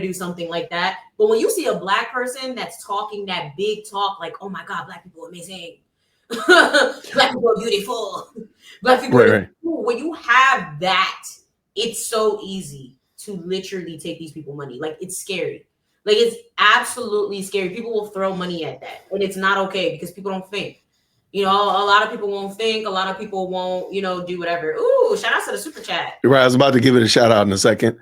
do something like that. But when you see a Black person that's talking that big talk, like, oh my God, Black people are amazing. Black people are beautiful. Black people are cool. When you have that, it's so easy to literally take these people money. Like, it's scary. Like, it's absolutely scary. People will throw money at that. And it's not okay because people don't think. You know, a lot of people won't think. A lot of people won't, do whatever. Ooh, shout out to the super chat. Right, I was about to give it a shout out in a second.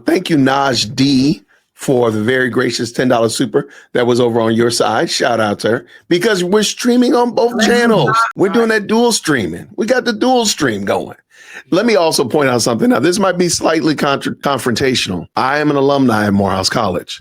Thank you, Naj D, for the very gracious $10 super that was over on your side. Shout out to her. Because we're streaming on both channels. We're doing that dual streaming. We got the dual stream going. Let me also point out something. Now, this might be slightly confrontational. I am an alumni of Morehouse College.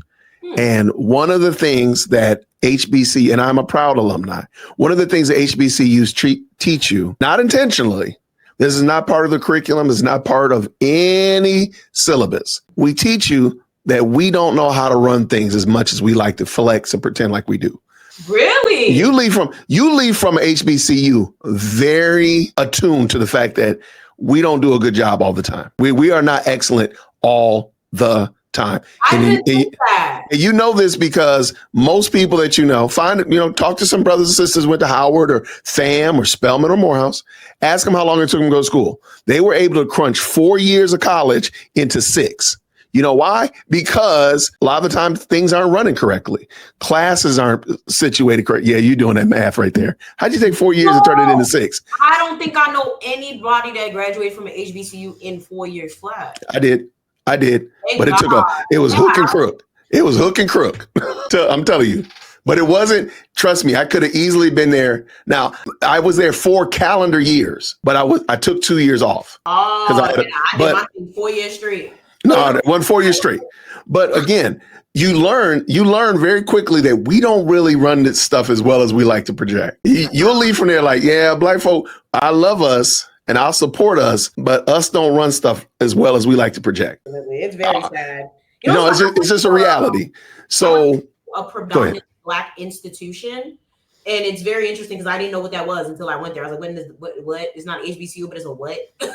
And one of the things that HBC, and I'm a proud alumni, one of the things that HBCUs teach you, not intentionally, this is not part of the curriculum, it's not part of any syllabus. We teach you that we don't know how to run things as much as we like to flex and pretend like we do. Really? You leave from HBCU very attuned to the fact that we don't do a good job all the time. We are not excellent all the time. And you know this because most people that talk to some brothers and sisters who went to Howard or FAM or Spelman or Morehouse, ask them how long it took them to go to school. They were able to crunch 4 years of college into 6. You know why? Because a lot of the time things aren't running correctly. Classes aren't situated correctly. Yeah, you're doing that math right there. How'd you take 4 years to turn it into 6? I don't think I know anybody that graduated from an HBCU in 4 years flat. I did. But it was hook and crook. It was hook and crook. I'm telling you. But it wasn't, trust me, I could have easily been there. Now, I was there 4 calendar years, but I took 2 years off. Oh, I did my thing 4 years straight. No, it wasn't 4 years straight. But again, you learn very quickly that we don't really run this stuff as well as we like to project. You'll leave from there like, yeah, Black folk, I love us. And I'll support us, but us don't run stuff as well as we like to project. It's very sad. It's just a reality. So a predominant Black institution, and it's very interesting because I didn't know what that was until I went there. I was like, what? It's not HBCU, but it's a what? And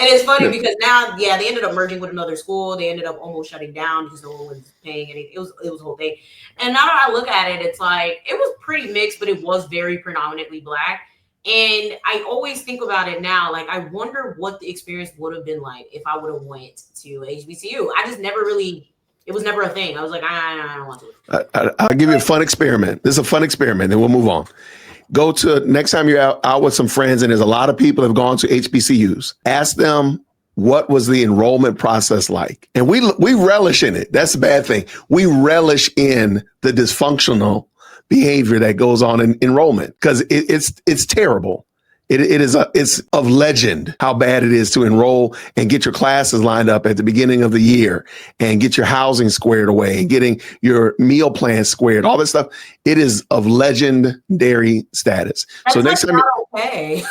it's funny because now, they ended up merging with another school. They ended up almost shutting down because no one was paying anything. It was a whole thing. And now that I look at it, it's like, it was pretty mixed, but it was very predominantly Black. And I always think about it now, like, I wonder what the experience would have been like if I would have went to HBCU. I just never really, it was never a thing. I was like, I don't want to. I'll give you a fun experiment. This is a fun experiment, and we'll move on. Go to, next time you're out with some friends, and there's a lot of people that have gone to HBCUs. Ask them, what was the enrollment process like? And we relish in it. That's the bad thing. We relish in the dysfunctional behavior that goes on in enrollment because it's terrible. It's of legend how bad it is to enroll and get your classes lined up at the beginning of the year and get your housing squared away and getting your meal plan squared, all this stuff. It is of legendary status. That's so next time, okay.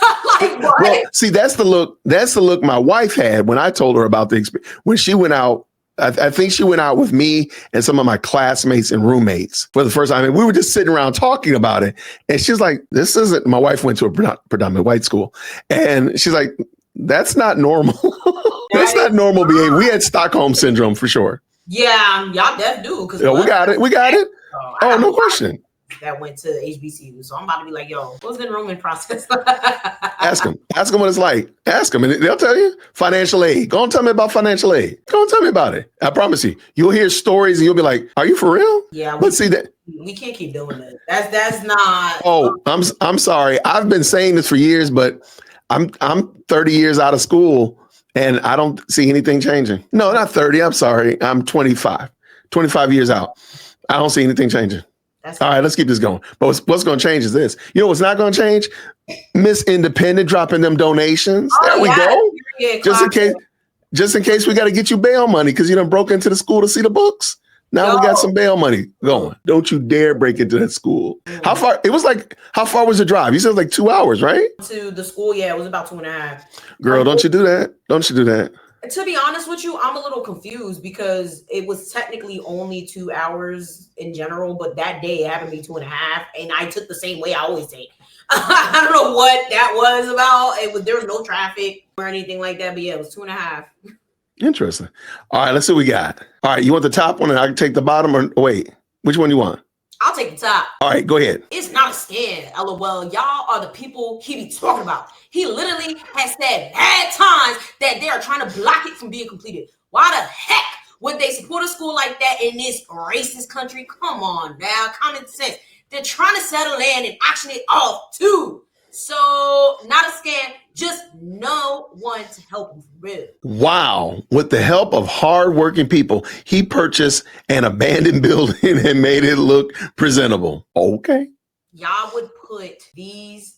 Well, see, that's the look my wife had when I told her about the experience when she went out. I think she went out with me and some of my classmates and roommates for the first time. And we were just sitting around talking about it. And she's like, this isn't, my wife went to a predominantly white school. And she's like, that's not normal. That's not normal behavior. We had Stockholm syndrome for sure. Yeah, y'all definitely do. We got it. Oh, no question. That went to HBCU. So I'm about to be like, yo, what's the enrollment process? Ask them what it's like. Ask them and they'll tell you. Financial aid. Go and tell me about financial aid. Go and tell me about it. I promise you. You'll hear stories and you'll be like, are you for real? Yeah. But see that. We can't keep doing that. That's not. Oh, I'm sorry. I've been saying this for years, but I'm 30 years out of school and I don't see anything changing. No, not 30. I'm sorry. I'm 25 years out. I don't see anything changing. All right, let's keep this going. But what's going to change is this. You know what's not going to change? Miss Independent dropping them donations. There we go. Just in case we got to get you bail money because you done broke into the school to see the books. Now we got some bail money going. Don't you dare break into that school. How far? How far was the drive? You said like 2 hours, right? To the school, yeah, it was about 2.5. Girl, don't you do that. Don't you do that. To be honest with you, I'm a little confused because it was technically only 2 hours in general, but that day it happened to be 2.5, and I took the same way I always take. I don't know what that was about. There was no traffic or anything like that, but yeah, it was 2.5. Interesting. All right, let's see what we got. All right, you want the top one and I can take the bottom, or wait, which one you want? I'll take the top. All right, go ahead. It's not a scam, LOL. Y'all are the people he be talking about. He literally has said bad times that they are trying to block it from being completed. Why the heck would they support a school like that in this racist country? Come on now, common sense. They're trying to settle land and auction it off too. So not a scam, just no one to help him for real. Wow. With the help of hardworking people, he purchased an abandoned building and made it look presentable. Okay. Y'all would put these,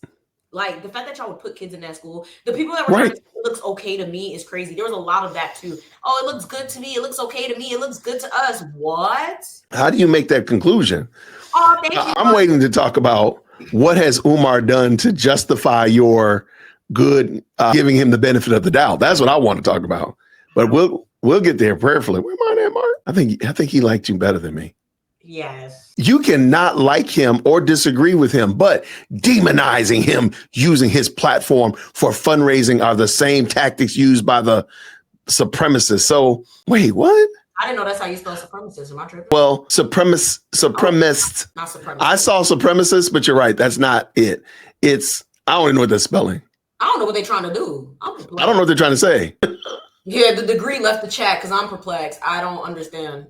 like the fact that y'all would put kids in that school, the people that were trying to say it looks okay to me is crazy. There was a lot of that too. Oh, it looks good to me. It looks okay to me. It looks good to us. What? How do you make that conclusion? Oh, thank you. I'm waiting to talk about what has Umar done to justify your good, giving him the benefit of the doubt. That's what I want to talk about. But we'll get there prayerfully. Where am I at, Mark? I think he liked you better than me. Yes. You cannot like him or disagree with him, but demonizing him using his platform for fundraising are the same tactics used by the supremacists. So wait, what? I didn't know that's how you spell supremacist. Am I tripping? Well, supremacist. Not supremacist. I saw supremacist, but you're right. That's not it. It's, I don't even know what that's spelling. I don't know what they're trying to do. I don't know what they're trying to say. Yeah, the degree left the chat because I'm perplexed. I don't understand.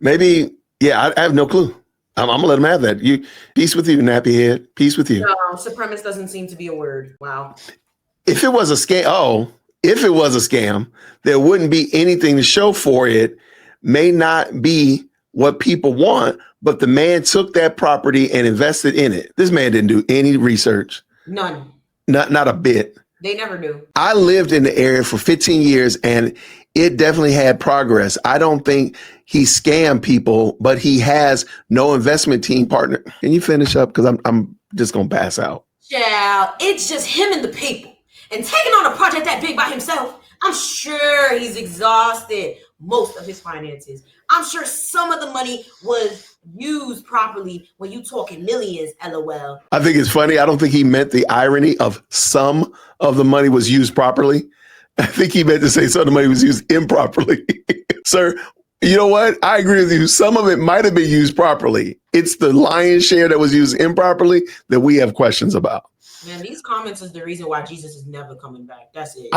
Maybe, yeah, I have no clue. I'm gonna let him have that. You, peace with you, nappy head. Peace with you. No, supremacist doesn't seem to be a word. Wow. If it was a scam, there wouldn't be anything to show for it. May not be what people want, but the man took that property and invested in it. This man didn't do any research. None. Not a bit. They never do. I lived in the area for 15 years and it definitely had progress. I don't think he scammed people, but he has no investment team partner. Can you finish up? Because I'm just going to pass out. Yeah, it's just him and the people. And taking on a project that big by himself, I'm sure he's exhausted most of his finances. I'm sure some of the money was used properly when you talking millions, LOL. I think it's funny. I don't think he meant the irony of some of the money was used properly. I think he meant to say some of the money was used improperly. Sir, you know what? I agree with you. Some of it might have been used properly. It's the lion's share that was used improperly that we have questions about. Man, these comments is the reason why Jesus is never coming back. That's it.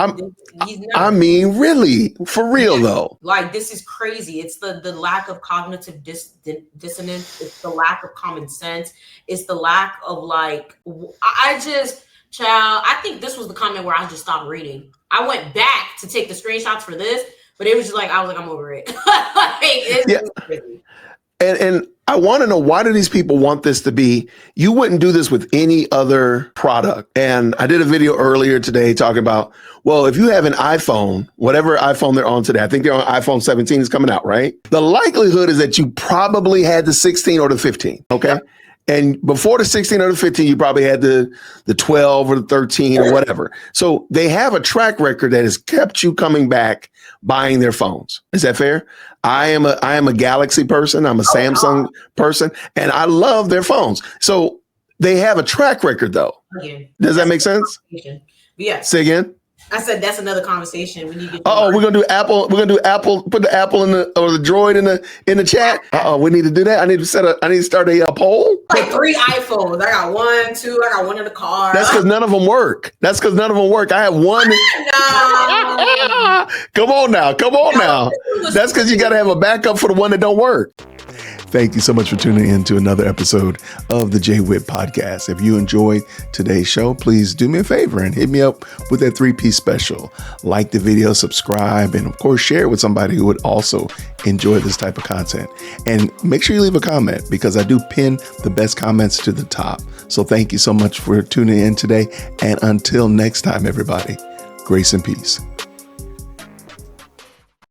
He's never. I mean, really, for real though. Like, this is crazy. It's the lack of cognitive dissonance. It's the lack of common sense. It's the lack of like, I think this was the comment where I just stopped reading. I went back to take the screenshots for this, but it was just like, I was like, I'm over it. It's crazy. And I want to know, why do these people want this to be? You wouldn't do this with any other product. And I did a video earlier today talking about, well, if you have an iPhone, whatever iPhone they're on today, I think they're on iPhone 17 is coming out, right? The likelihood is that you probably had the 16 or the 15, okay? Yep. And before the 16 or the 15, you probably had the 12 or the 13 or whatever. So they have a track record that has kept you coming back buying their phones. Is that fair? I am a Galaxy person. I'm a Samsung person, and I love their phones. So they have a track record, though. Does that make sense? Yeah. Say again. I said that's another conversation. We need to. We're gonna do Apple. We're gonna do Apple. Put the Apple in the Droid in the chat. We need to do that. I need to start a poll. Like 3 iPhones. I got 1, 2. I got 1 in the car. That's because none of them work. I have one. No. Come on now. That's because you got to have a backup for the one that don't work. Thank you so much for tuning in to another episode of the Jay Witt Podcast. If you enjoyed today's show, please do me a favor and hit me up with that 3-piece special. Like the video, subscribe, and of course, share it with somebody who would also enjoy this type of content. And make sure you leave a comment because I do pin the best comments to the top. So thank you so much for tuning in today. And until next time, everybody, grace and peace.